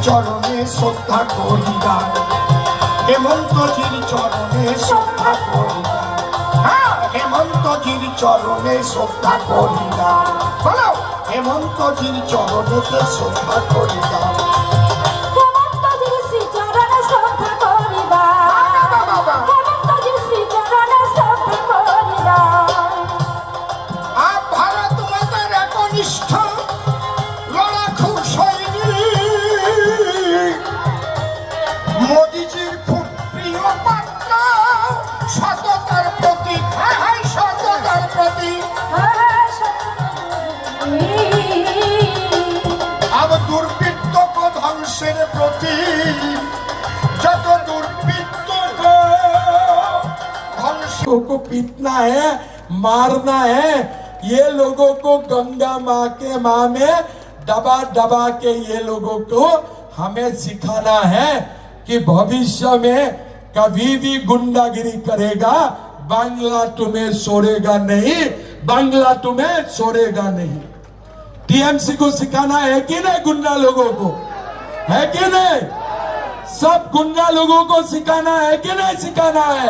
চরণে শ্রদ্ধা করিবা, হেমন্তজির চরণে শ্রদ্ধা করিবা, হ্যাঁ হেমন্তজির চরণে শ্রদ্ধা করিবা, বলো হেমন্তজির চরণেতে শ্রদ্ধা করিবা। মোদিজির খুব প্রিয় পাত্র, সততার প্রতীক, হ্যাঁ হ্যাঁ সততার প্রতীক। अब दुर्वृत्त को ध्वंसेर प्रतीक, जत दुर्वृत्त को ध्वंस को पीटना है, मारना है, ये लोगों को गंगा माँ के माँ में दबा दबा के ये लोगों को हमें सिखाना है कि भविष्य में कभी भी गुंडागिरी करेगा, बांग्ला तुम्हें छोड़ेगा नहीं, बांग्ला तुम्हें छोड़ेगा नहीं। टीएमसी को सिखाना है कि नहीं गुंडा लोगों को, है कि नहीं? सब गुंडा लोगों को सिखाना है कि नहीं सिखाना है?